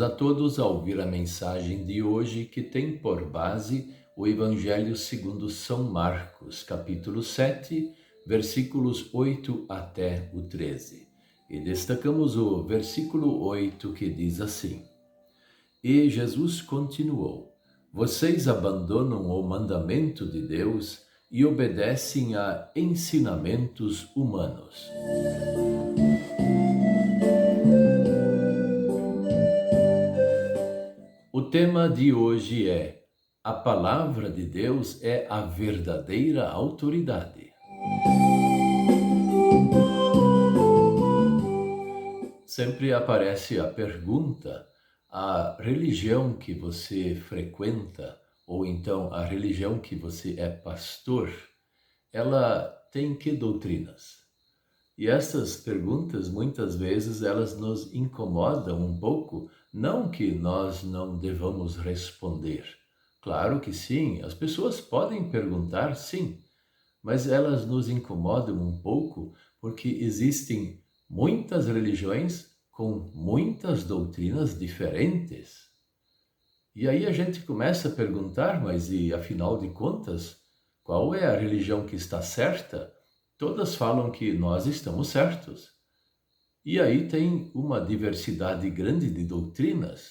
a todos a ouvir a mensagem de hoje que tem por base o Evangelho segundo São Marcos, capítulo 7, versículos 8 até o 13. E destacamos o versículo 8 que diz assim: E Jesus continuou: Vocês abandonam o mandamento de Deus e obedecem a ensinamentos humanos. O tema de hoje é: a palavra de Deus é a verdadeira autoridade. Sempre aparece a pergunta: a religião que você frequenta, ou então a religião que você é pastor, ela tem que doutrinas? E essas perguntas, muitas vezes, elas nos incomodam um pouco, não que nós não devamos responder. Claro que sim, as pessoas podem perguntar, sim, mas elas nos incomodam um pouco porque existem muitas religiões com muitas doutrinas diferentes. E aí a gente começa a perguntar, mas e afinal de contas, qual é a religião que está certa? Todas falam que nós estamos certos. E aí tem uma diversidade grande de doutrinas.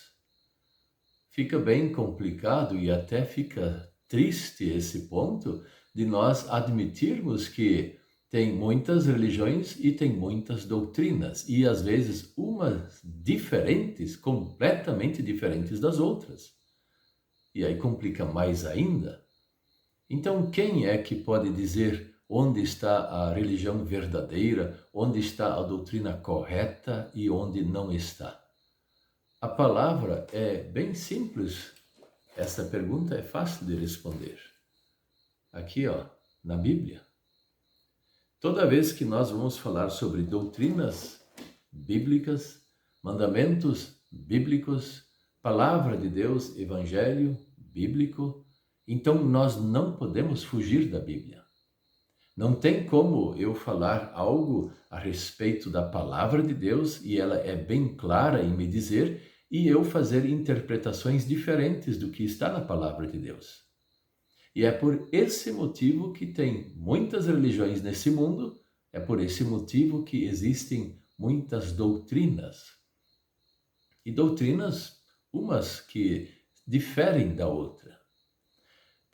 Fica bem complicado e até fica triste esse ponto de nós admitirmos que tem muitas religiões e tem muitas doutrinas, e às vezes umas diferentes, completamente diferentes das outras. E aí complica mais ainda. Então, quem é que pode dizer onde está a religião verdadeira, onde está a doutrina correta e onde não está? A palavra é bem simples. Essa pergunta é fácil de responder. Aqui, na Bíblia. Toda vez que nós vamos falar sobre doutrinas bíblicas, mandamentos bíblicos, palavra de Deus, evangelho bíblico, então nós não podemos fugir da Bíblia. Não tem como eu falar algo a respeito da palavra de Deus e ela é bem clara em me dizer e eu fazer interpretações diferentes do que está na palavra de Deus. E é por esse motivo que tem muitas religiões nesse mundo, é por esse motivo que existem muitas doutrinas. E doutrinas, umas que diferem da outra.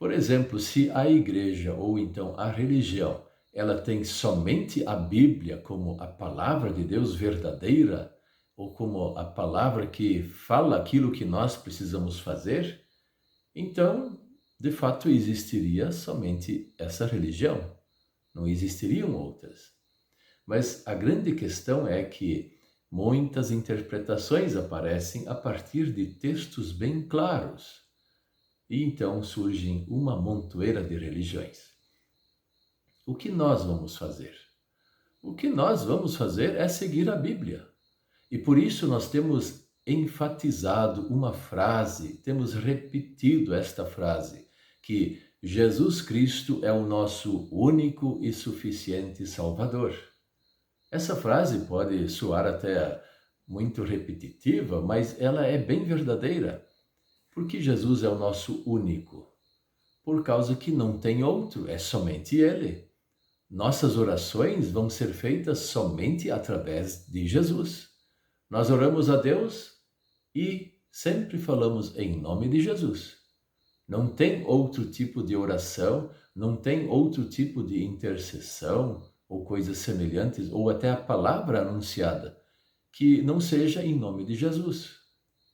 Por exemplo, se a igreja ou então a religião, ela tem somente a Bíblia como a palavra de Deus verdadeira, ou como a palavra que fala aquilo que nós precisamos fazer, então, de fato, existiria somente essa religião. Não existiriam outras. Mas a grande questão é que muitas interpretações aparecem a partir de textos bem claros. E então surge uma montoeira de religiões. O que nós vamos fazer? O que nós vamos fazer é seguir a Bíblia. E por isso nós temos enfatizado uma frase, temos repetido esta frase, que Jesus Cristo é o nosso único e suficiente Salvador. Essa frase pode soar até muito repetitiva, mas ela é bem verdadeira. Porque Jesus é o nosso único? Por causa que não tem outro, é somente Ele. Nossas orações vão ser feitas somente através de Jesus. Nós oramos a Deus e sempre falamos em nome de Jesus. Não tem outro tipo de oração, não tem outro tipo de intercessão ou coisas semelhantes, ou até a palavra anunciada, que não seja em nome de Jesus.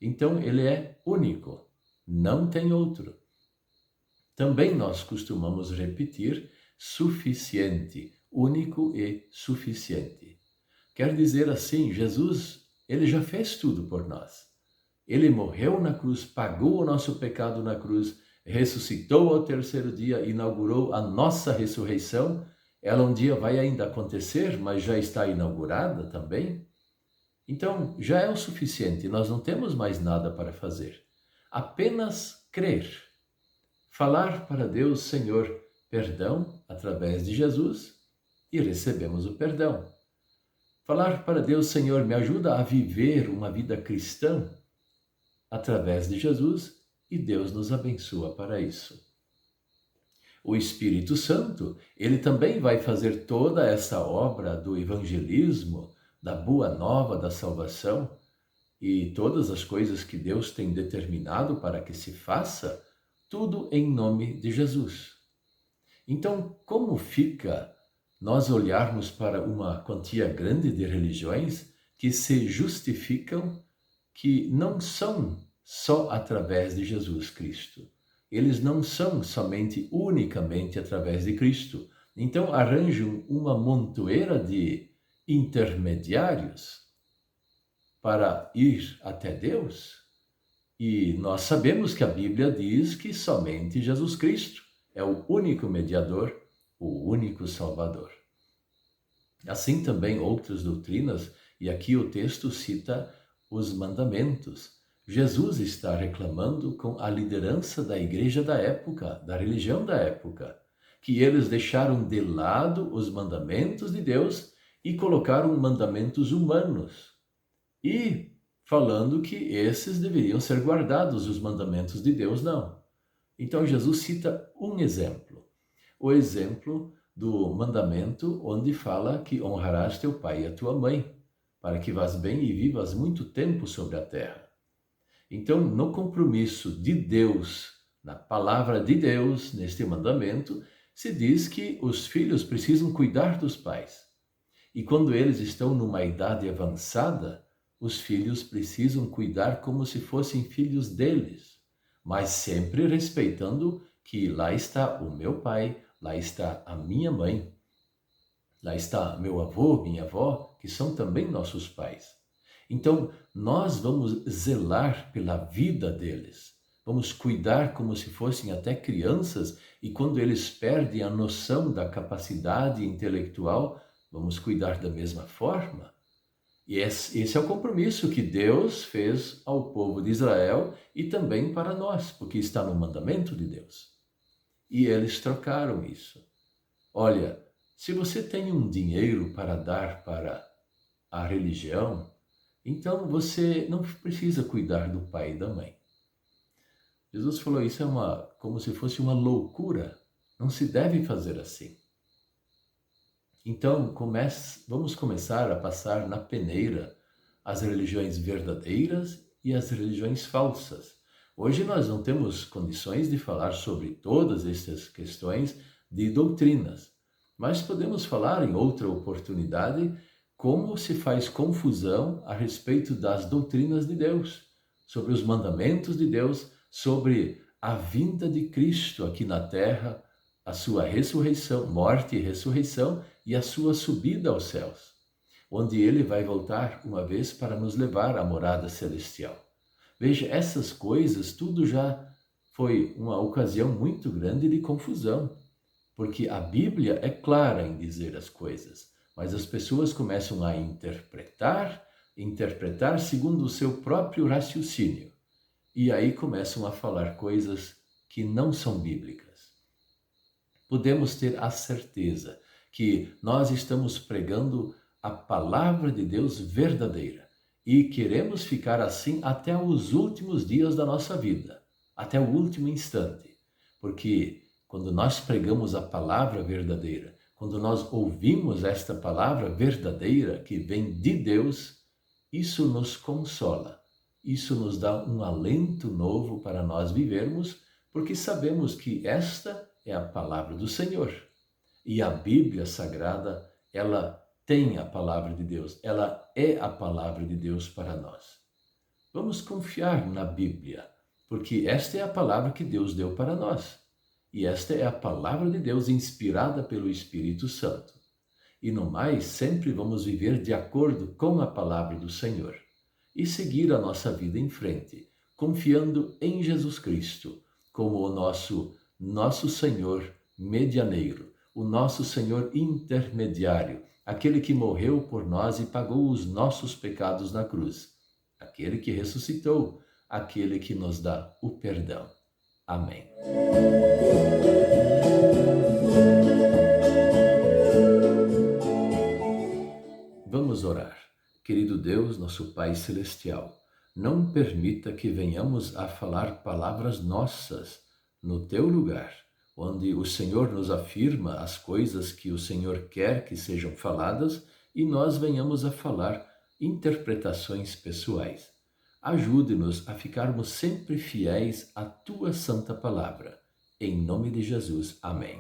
Então, Ele é único. Não tem outro. Também nós costumamos repetir suficiente, único e suficiente. Quer dizer assim, Jesus, Ele já fez tudo por nós. Ele morreu na cruz, pagou o nosso pecado na cruz, ressuscitou ao terceiro dia, inaugurou a nossa ressurreição. Ela um dia vai ainda acontecer, mas já está inaugurada também. Então, já é o suficiente, nós não temos mais nada para fazer. Apenas crer, falar para Deus, Senhor, perdão através de Jesus e recebemos o perdão. Falar para Deus, Senhor, me ajuda a viver uma vida cristã através de Jesus e Deus nos abençoa para isso. O Espírito Santo, ele também vai fazer toda essa obra do evangelismo, da boa nova da salvação e todas as coisas que Deus tem determinado para que se faça, tudo em nome de Jesus. Então, como fica nós olharmos para uma quantia grande de religiões que se justificam que não são só através de Jesus Cristo? Eles não são somente, unicamente através de Cristo. Então, arranjam uma montoeira de intermediários para ir até Deus. E nós sabemos que a Bíblia diz que somente Jesus Cristo é o único mediador, o único Salvador. Assim também outras doutrinas, e aqui o texto cita os mandamentos. Jesus está reclamando com a liderança da igreja da época, da religião da época, que eles deixaram de lado os mandamentos de Deus e colocaram mandamentos humanos. E falando que esses deveriam ser guardados, os mandamentos de Deus não. Então Jesus cita um exemplo. O exemplo do mandamento onde fala que honrarás teu pai e a tua mãe, para que vás bem e vivas muito tempo sobre a terra. Então, no compromisso de Deus, na palavra de Deus, neste mandamento, se diz que os filhos precisam cuidar dos pais. E quando eles estão numa idade avançada, os filhos precisam cuidar como se fossem filhos deles, mas sempre respeitando que lá está o meu pai, lá está a minha mãe, lá está meu avô, minha avó, que são também nossos pais. Então, nós vamos zelar pela vida deles, vamos cuidar como se fossem até crianças, e quando eles perdem a noção da capacidade intelectual, vamos cuidar da mesma forma. E esse é o compromisso que Deus fez ao povo de Israel e também para nós, porque está no mandamento de Deus. E eles trocaram isso. Olha, se você tem um dinheiro para dar para a religião, então você não precisa cuidar do pai e da mãe. Jesus falou, isso é como se fosse uma loucura. Não se deve fazer assim. Então, vamos começar a passar na peneira as religiões verdadeiras e as religiões falsas. Hoje nós não temos condições de falar sobre todas essas questões de doutrinas, mas podemos falar em outra oportunidade como se faz confusão a respeito das doutrinas de Deus, sobre os mandamentos de Deus, sobre a vinda de Cristo aqui na terra, a sua ressurreição, morte e ressurreição e a sua subida aos céus, onde ele vai voltar uma vez para nos levar à morada celestial. Veja, essas coisas, tudo já foi uma ocasião muito grande de confusão, porque a Bíblia é clara em dizer as coisas, mas as pessoas começam a interpretar segundo o seu próprio raciocínio, e aí começam a falar coisas que não são bíblicas. Podemos ter a certeza que nós estamos pregando a palavra de Deus verdadeira e queremos ficar assim até os últimos dias da nossa vida, até o último instante, porque quando nós pregamos a palavra verdadeira, quando nós ouvimos esta palavra verdadeira que vem de Deus, isso nos consola, isso nos dá um alento novo para nós vivermos, porque sabemos que esta é a palavra do Senhor. E a Bíblia Sagrada, ela tem a palavra de Deus, ela é a palavra de Deus para nós. Vamos confiar na Bíblia, porque esta é a palavra que Deus deu para nós. E esta é a palavra de Deus inspirada pelo Espírito Santo. E no mais, sempre vamos viver de acordo com a palavra do Senhor e seguir a nossa vida em frente, confiando em Jesus Cristo como o nosso Senhor medianeiro, o nosso Senhor intermediário, aquele que morreu por nós e pagou os nossos pecados na cruz, aquele que ressuscitou, aquele que nos dá o perdão. Amém. Vamos orar. Querido Deus, nosso Pai Celestial, não permita que venhamos a falar palavras nossas no teu lugar, onde o Senhor nos afirma as coisas que o Senhor quer que sejam faladas e nós venhamos a falar interpretações pessoais. Ajude-nos a ficarmos sempre fiéis à tua santa palavra. Em nome de Jesus. Amém.